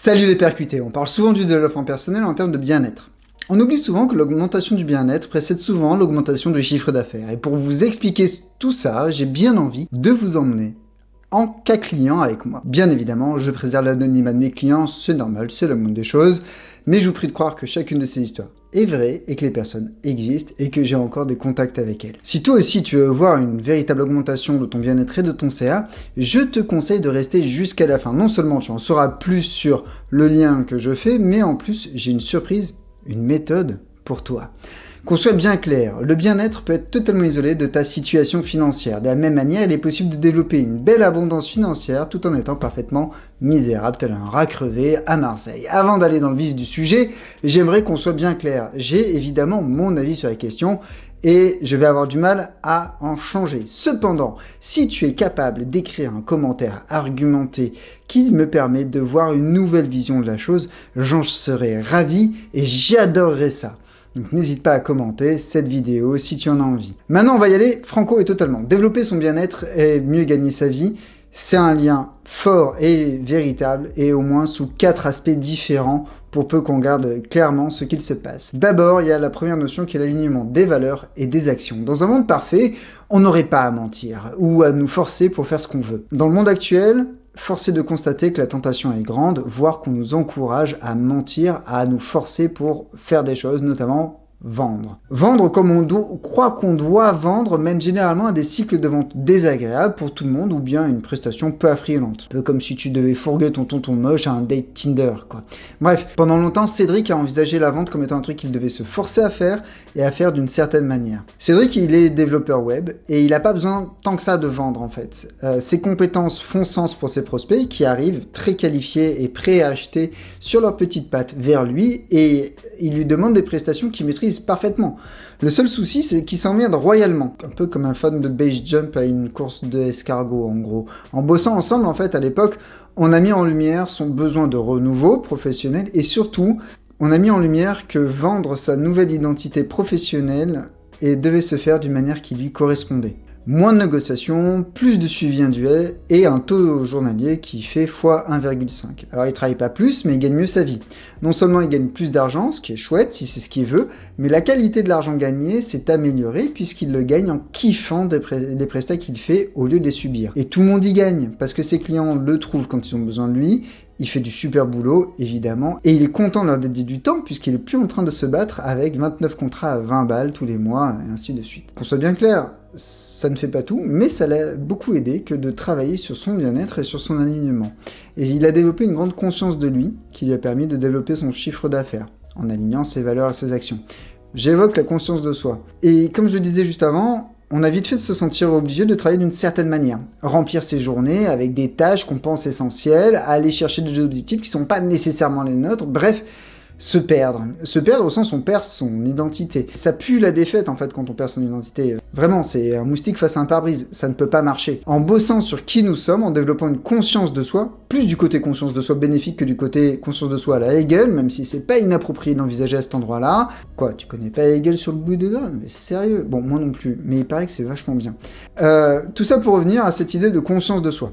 Salut les percutés, on parle souvent du développement personnel en termes de bien-être. On oublie souvent que l'augmentation du bien-être précède souvent l'augmentation du chiffre d'affaires. Et pour vous expliquer tout ça, j'ai bien envie de vous emmener en cas client avec moi. Bien évidemment, je préserve l'anonymat de mes clients, c'est normal, c'est le monde des choses, mais je vous prie de croire que chacune de ces histoires est vraie et que les personnes existent et que j'ai encore des contacts avec elles. Si toi aussi tu veux voir une véritable augmentation de ton bien-être et de ton CA, je te conseille de rester jusqu'à la fin. Non seulement tu en sauras plus sur le lien que je fais, mais en plus j'ai une surprise, une méthode pour toi. Qu'on soit bien clair, le bien-être peut être totalement isolé de ta situation financière. De la même manière, il est possible de développer une belle abondance financière tout en étant parfaitement misérable, tel un rat crevé à Marseille. Avant d'aller dans le vif du sujet, j'aimerais qu'on soit bien clair. J'ai évidemment mon avis sur la question et je vais avoir du mal à en changer. Cependant, si tu es capable d'écrire un commentaire argumenté qui me permet de voir une nouvelle vision de la chose, j'en serais ravi et j'adorerais ça. Donc n'hésite pas à commenter cette vidéo si tu en as envie. Maintenant on va y aller franco et totalement. Développer son bien-être et mieux gagner sa vie, c'est un lien fort et véritable et au moins sous 4 aspects différents pour peu qu'on garde clairement ce qu'il se passe. D'abord, il y a la première notion qui est l'alignement des valeurs et des actions. Dans un monde parfait, on n'aurait pas à mentir ou à nous forcer pour faire ce qu'on veut. Dans le monde actuel, force est de constater que la tentation est grande, voire qu'on nous encourage à mentir, à nous forcer pour faire des choses, notamment vendre. Vendre comme on croit qu'on doit vendre mène généralement à des cycles de vente désagréables pour tout le monde ou bien une prestation peu affriolante. Un peu comme si tu devais fourguer ton tonton moche à un date Tinder, quoi. Bref, pendant longtemps, Cédric a envisagé la vente comme étant un truc qu'il devait se forcer à faire et à faire d'une certaine manière. Cédric, il est développeur web et il n'a pas besoin tant que ça de vendre en fait. Ses compétences font sens pour ses prospects qui arrivent très qualifiés et prêts à acheter sur leurs petites pattes vers lui et il lui demande des prestations qu'il maîtrise parfaitement. Le seul souci, c'est qu'il s'emmerde royalement, un peu comme un fan de base jump à une course d'escargot en gros. En bossant ensemble, en fait, à l'époque, on a mis en lumière son besoin de renouveau professionnel et surtout, on a mis en lumière que vendre sa nouvelle identité professionnelle devait se faire d'une manière qui lui correspondait. Moins de négociations, plus de suivi individuel et un taux journalier qui fait x 1,5. Alors il travaille pas plus, mais il gagne mieux sa vie. Non seulement il gagne plus d'argent, ce qui est chouette si c'est ce qu'il veut, mais la qualité de l'argent gagné s'est améliorée puisqu'il le gagne en kiffant des prestats qu'il fait au lieu de les subir. Et tout le monde y gagne, parce que ses clients le trouvent quand ils ont besoin de lui, il fait du super boulot, évidemment, et il est content de leur dédier du temps puisqu'il est plus en train de se battre avec 29 contrats à 20 balles tous les mois, et ainsi de suite. Qu'on soit bien clair, ça ne fait pas tout, mais ça l'a beaucoup aidé que de travailler sur son bien-être et sur son alignement. Et il a développé une grande conscience de lui, qui lui a permis de développer son chiffre d'affaires, en alignant ses valeurs et ses actions. J'évoque la conscience de soi. Et comme je le disais juste avant, on a vite fait de se sentir obligé de travailler d'une certaine manière. Remplir ses journées avec des tâches qu'on pense essentielles, aller chercher des objectifs qui ne sont pas nécessairement les nôtres, bref, se perdre. Se perdre au sens où on perd son identité. Ça pue la défaite en fait quand on perd son identité. Vraiment, c'est un moustique face à un pare-brise, ça ne peut pas marcher. En bossant sur qui nous sommes, en développant une conscience de soi, plus du côté conscience de soi bénéfique que du côté conscience de soi à la Hegel, même si c'est pas inapproprié d'envisager à cet endroit-là. Quoi, tu connais pas Hegel sur le bout des doigts? Mais sérieux? Bon, moi non plus, mais il paraît que c'est vachement bien. Tout ça pour revenir à cette idée de conscience de soi.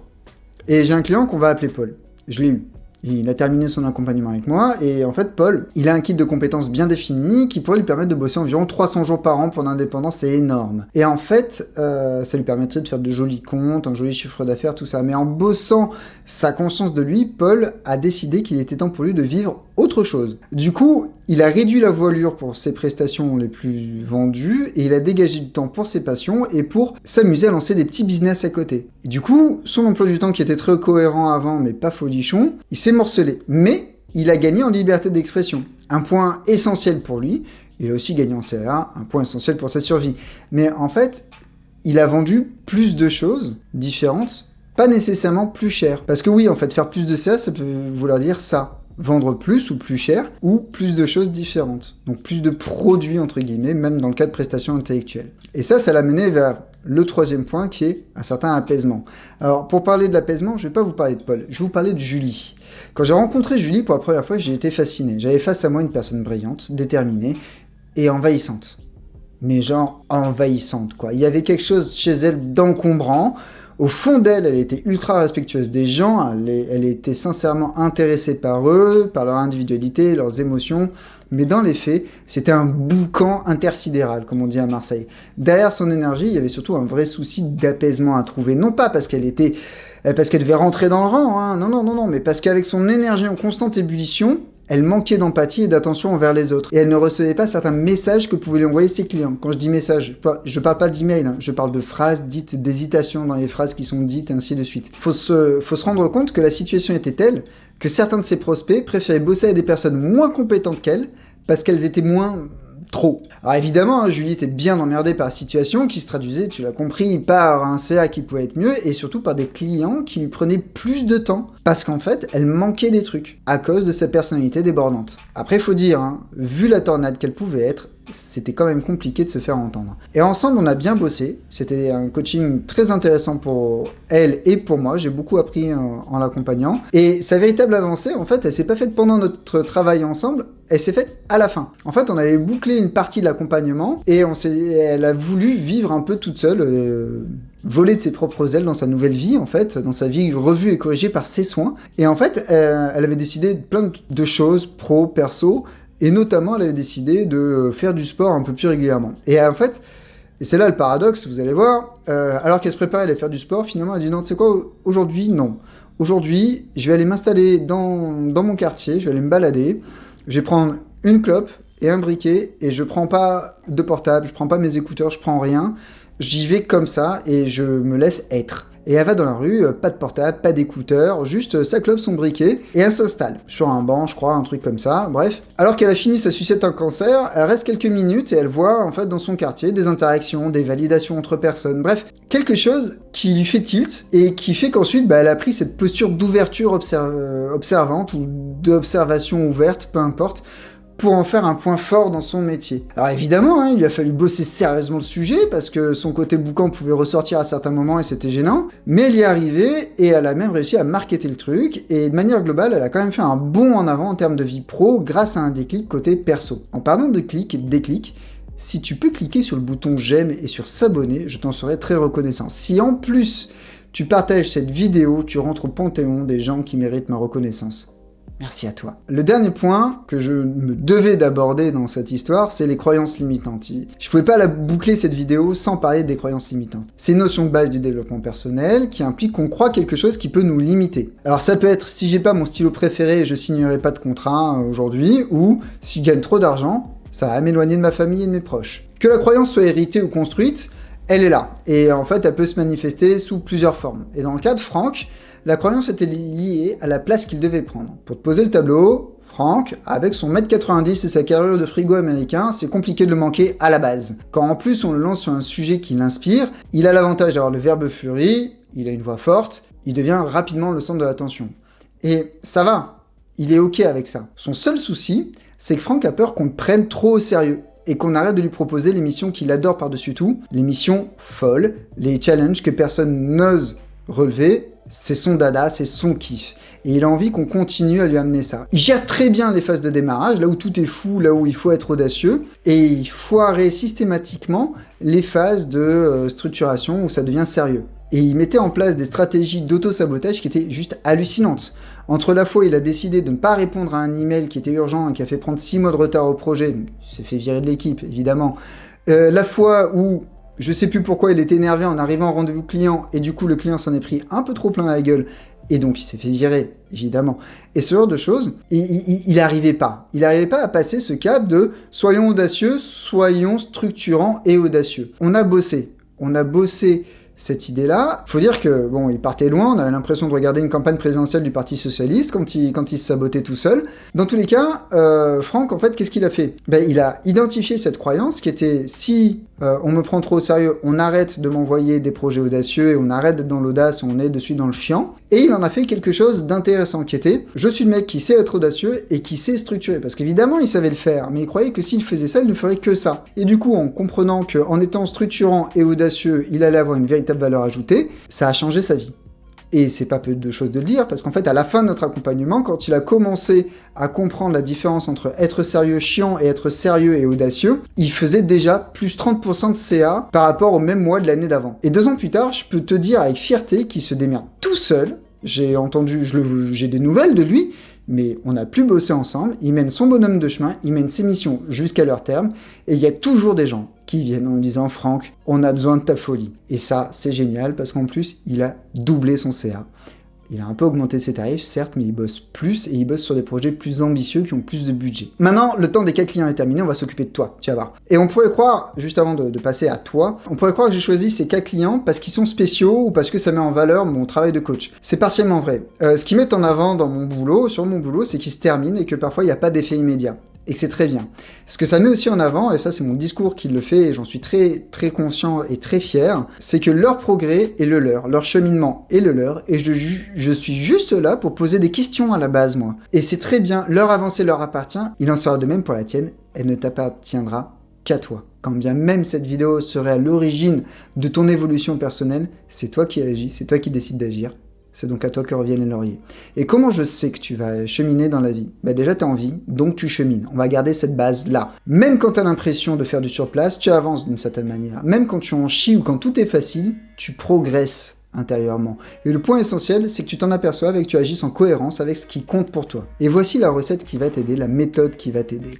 Et j'ai un client qu'on va appeler Paul. Je l'ai eu. Il a terminé son accompagnement avec moi, et en fait, Paul, il a un kit de compétences bien défini qui pourrait lui permettre de bosser environ 300 jours par an pour l'indépendant, c'est énorme. Et en fait, ça lui permettrait de faire de jolis comptes, un joli chiffre d'affaires, tout ça. Mais en bossant sa conscience de lui, Paul a décidé qu'il était temps pour lui de vivre autre chose. Du coup, il a réduit la voilure pour ses prestations les plus vendues, et il a dégagé du temps pour ses passions et pour s'amuser à lancer des petits business à côté. Et du coup, son emploi du temps qui était très cohérent avant, mais pas folichon, il s'est morcelé. Mais il a gagné en liberté d'expression. Un point essentiel pour lui. Il a aussi gagné en CA, un point essentiel pour sa survie. Mais en fait, il a vendu plus de choses différentes, pas nécessairement plus cher. Parce que oui, en fait, faire plus de CA, ça peut vouloir dire ça. Vendre plus ou plus cher, ou plus de choses différentes. Donc plus de produits, entre guillemets, même dans le cas de prestations intellectuelles. Et ça l'a mené vers le troisième point qui est un certain apaisement. Alors pour parler de l'apaisement, je ne vais pas vous parler de Paul, je vais vous parler de Julie. Quand j'ai rencontré Julie pour la première fois, j'ai été fasciné. J'avais face à moi une personne brillante, déterminée et envahissante. Mais genre envahissante quoi. Il y avait quelque chose chez elle d'encombrant, Au fond d'elle, elle était ultra respectueuse des gens, elle était sincèrement intéressée par eux, par leur individualité, leurs émotions, mais dans les faits, c'était un boucan intersidéral, comme on dit à Marseille. Derrière son énergie, il y avait surtout un vrai souci d'apaisement à trouver, non pas parce qu'elle devait rentrer dans le rang, hein, non, mais parce qu'avec son énergie en constante ébullition, elle manquait d'empathie et d'attention envers les autres. Et elle ne recevait pas certains messages que pouvaient lui envoyer ses clients. Quand je dis message, je parle pas d'email, hein, je parle de phrases dites, d'hésitation dans les phrases qui sont dites, et ainsi de suite. Faut se rendre compte que la situation était telle que certains de ses prospects préféraient bosser avec des personnes moins compétentes qu'elle, parce qu'elles étaient moins... trop. Alors évidemment, hein, Julie était bien emmerdée par la situation qui se traduisait, tu l'as compris, par un CA qui pouvait être mieux et surtout par des clients qui lui prenaient plus de temps parce qu'en fait, elle manquait des trucs à cause de sa personnalité débordante. Après, faut dire, hein, vu la tornade qu'elle pouvait être, c'était quand même compliqué de se faire entendre. Et ensemble, on a bien bossé. C'était un coaching très intéressant pour elle et pour moi. J'ai beaucoup appris en l'accompagnant. Et sa véritable avancée, en fait, elle s'est pas faite pendant notre travail ensemble, elle s'est faite à la fin. En fait, on avait bouclé une partie de l'accompagnement et elle a voulu vivre un peu toute seule, voler de ses propres ailes dans sa nouvelle vie, en fait, dans sa vie revue et corrigée par ses soins. Et en fait, elle avait décidé plein de choses, pro, perso, et notamment, elle avait décidé de faire du sport un peu plus régulièrement. Et en fait, et c'est là le paradoxe, vous allez voir, alors qu'elle se préparait à aller faire du sport, finalement, elle dit non, tu sais quoi, aujourd'hui, non. Aujourd'hui, je vais aller m'installer dans mon quartier, je vais aller me balader, je vais prendre une clope et un briquet, et je prends pas de portable, je prends pas mes écouteurs, je prends rien, j'y vais comme ça, et je me laisse être. Et elle va dans la rue, pas de portable, pas d'écouteurs, juste sa clope, son briquet, et elle s'installe sur un banc, je crois, un truc comme ça, bref. Alors qu'elle a fini sa sucette un cancer, elle reste quelques minutes et elle voit, en fait, dans son quartier, des interactions, des validations entre personnes, bref, quelque chose qui lui fait tilt, et qui fait qu'ensuite, elle a pris cette posture d'ouverture observante, ou d'observation ouverte, peu importe, pour en faire un point fort dans son métier. Alors évidemment, hein, il lui a fallu bosser sérieusement le sujet, parce que son côté boucan pouvait ressortir à certains moments et c'était gênant, mais elle y est arrivée, et elle a même réussi à marketer le truc, et de manière globale, elle a quand même fait un bond en avant en termes de vie pro, grâce à un déclic côté perso. En parlant de clic et de déclic, si tu peux cliquer sur le bouton j'aime et sur s'abonner, je t'en serais très reconnaissant. Si en plus, tu partages cette vidéo, tu rentres au panthéon des gens qui méritent ma reconnaissance. Merci à toi. Le dernier point que je me devais d'aborder dans cette histoire, c'est les croyances limitantes. Je pouvais pas la boucler cette vidéo sans parler des croyances limitantes. C'est une notion de base du développement personnel qui implique qu'on croit quelque chose qui peut nous limiter. Alors ça peut être, si j'ai pas mon stylo préféré, je signerai pas de contrat aujourd'hui, ou si je gagne trop d'argent, ça va m'éloigner de ma famille et de mes proches. Que la croyance soit héritée ou construite, elle est là. Et en fait, elle peut se manifester sous plusieurs formes. Et dans le cas de Franck, la croyance était liée à la place qu'il devait prendre. Pour te poser le tableau, Franck, avec son 1m90 et sa carrure de frigo américain, c'est compliqué de le manquer à la base. Quand en plus on le lance sur un sujet qui l'inspire, il a l'avantage d'avoir le verbe furie, il a une voix forte, il devient rapidement le centre de l'attention. Et ça va, il est ok avec ça. Son seul souci, c'est que Franck a peur qu'on le prenne trop au sérieux, et qu'on arrête de lui proposer les missions qu'il adore par-dessus tout, les missions folles, les challenges que personne n'ose relever. C'est son dada, c'est son kiff. Et il a envie qu'on continue à lui amener ça. Il gère très bien les phases de démarrage, là où tout est fou, là où il faut être audacieux, et il foirait systématiquement les phases de structuration où ça devient sérieux. Et il mettait en place des stratégies d'auto-sabotage qui étaient juste hallucinantes. Entre la fois où il a décidé de ne pas répondre à un email qui était urgent et qui a fait prendre 6 mois de retard au projet, donc il s'est fait virer de l'équipe, évidemment. La fois où je sais plus pourquoi il était énervé en arrivant au rendez-vous client, et du coup le client s'en est pris un peu trop plein la gueule, et donc il s'est fait virer, évidemment. Et ce genre de choses, il n'arrivait pas. Il n'arrivait pas à passer ce cap de « soyons audacieux, soyons structurants et audacieux ». On a bossé cette idée-là. Faut dire que, bon, il partait loin, on avait l'impression de regarder une campagne présidentielle du Parti Socialiste quand il se sabotait tout seul. Dans tous les cas, Franck, en fait, qu'est-ce qu'il a fait? Il a identifié cette croyance qui était, si on me prend trop au sérieux, on arrête de m'envoyer des projets audacieux et on arrête d'être dans l'audace, on est de suite dans le chiant. Et il en a fait quelque chose d'intéressant qui était, je suis le mec qui sait être audacieux et qui sait structurer. Parce qu'évidemment, il savait le faire, mais il croyait que s'il faisait ça, il ne ferait que ça. Et du coup, en comprenant qu'en étant structurant et audacieux, il allait avoir une véritable valeur ajoutée, ça a changé sa vie. Et c'est pas peu de choses de le dire, parce qu'en fait, à la fin de notre accompagnement, quand il a commencé à comprendre la différence entre être sérieux chiant et être sérieux et audacieux, il faisait déjà plus 30% de CA par rapport au même mois de l'année d'avant. Et 2 ans plus tard, je peux te dire avec fierté qu'il se démerde tout seul. J'ai des nouvelles de lui, mais on n'a plus bossé ensemble, il mène son bonhomme de chemin, il mène ses missions jusqu'à leur terme, et il y a toujours des gens qui viennent en disant « Franck, on a besoin de ta folie ». Et ça, c'est génial, parce qu'en plus, il a doublé son CA. Il a un peu augmenté ses tarifs, certes, mais il bosse plus, et il bosse sur des projets plus ambitieux qui ont plus de budget. Maintenant, le temps des 4 clients est terminé, on va s'occuper de toi, tu vas voir. Et on pourrait croire, juste avant de passer à toi, on pourrait croire que j'ai choisi ces 4 clients parce qu'ils sont spéciaux ou parce que ça met en valeur mon travail de coach. C'est partiellement vrai. Ce qu'ils mettent en avant dans mon boulot, sur mon boulot, c'est qu'ils se terminent et que parfois il n'y a pas d'effet immédiat. Et que c'est très bien. Ce que ça met aussi en avant, et ça c'est mon discours qui le fait, et j'en suis très très conscient et très fier, c'est que leur progrès est le leur cheminement est le leur, et je suis juste là pour poser des questions à la base, moi. Et c'est très bien, leur avancée leur appartient, il en sera de même pour la tienne, elle ne t'appartiendra qu'à toi. Quand bien même cette vidéo serait à l'origine de ton évolution personnelle, c'est toi qui agis, c'est toi qui décides d'agir. C'est donc à toi que reviennent les lauriers. Et comment je sais que tu vas cheminer dans la vie? Bah déjà, tu as envie, donc tu chemines. On va garder cette base-là. Même quand tu as l'impression de faire du surplace, tu avances d'une certaine manière. Même quand tu en chies ou quand tout est facile, tu progresses intérieurement. Et le point essentiel, c'est que tu t'en aperçoives et que tu agisses en cohérence avec ce qui compte pour toi. Et voici la recette qui va t'aider, la méthode qui va t'aider.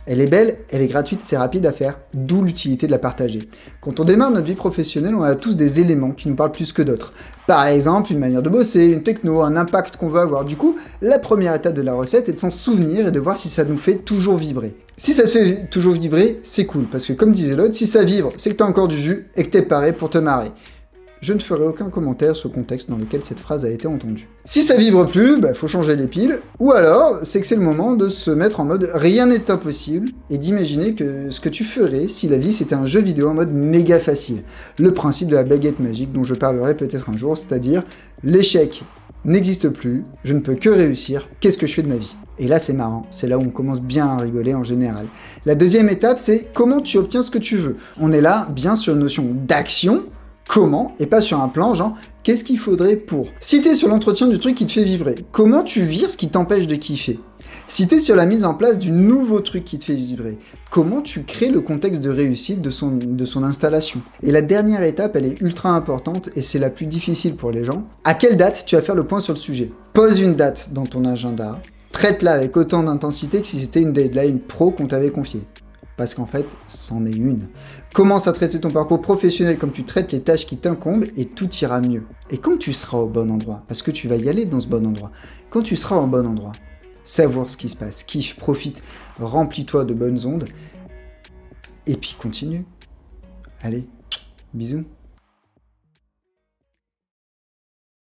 Elle est belle, elle est gratuite, c'est rapide à faire, d'où l'utilité de la partager. Quand on démarre notre vie professionnelle, on a tous des éléments qui nous parlent plus que d'autres. Par exemple, une manière de bosser, une techno, un impact qu'on veut avoir. Du coup, la première étape de la recette est de s'en souvenir et de voir si ça nous fait toujours vibrer. Si ça te fait toujours vibrer, c'est cool, parce que comme disait l'autre, si ça vibre, c'est que t'as encore du jus et que t'es paré pour te marrer. Je ne ferai aucun commentaire sur le contexte dans lequel cette phrase a été entendue. Si ça vibre plus, faut changer les piles, ou alors c'est que c'est le moment de se mettre en mode rien n'est impossible, et d'imaginer que ce que tu ferais si la vie c'était un jeu vidéo en mode méga facile. Le principe de la baguette magique dont je parlerai peut-être un jour, c'est-à-dire l'échec n'existe plus, je ne peux que réussir, qu'est-ce que je fais de ma vie? Et là c'est marrant, c'est là où on commence bien à rigoler en général. La deuxième étape c'est comment tu obtiens ce que tu veux. On est là bien sur une notion d'action, comment, et pas sur un plan, genre, qu'est-ce qu'il faudrait pour? Si t'es sur l'entretien du truc qui te fait vibrer, comment tu vires ce qui t'empêche de kiffer? Si t'es sur la mise en place du nouveau truc qui te fait vibrer, comment tu crées le contexte de réussite de son installation? Et la dernière étape, elle est ultra importante, et c'est la plus difficile pour les gens. À quelle date tu vas faire le point sur le sujet? Pose une date dans ton agenda, traite-la avec autant d'intensité que si c'était une deadline pro qu'on t'avait confiée. Parce qu'en fait, c'en est une. Commence à traiter ton parcours professionnel comme tu traites les tâches qui t'incombent et tout ira mieux. Et quand tu seras au bon endroit, parce que tu vas y aller dans ce bon endroit, quand tu seras au bon endroit, savoure ce qui se passe, kiffe, profite, remplis-toi de bonnes ondes, et puis continue. Allez, bisous.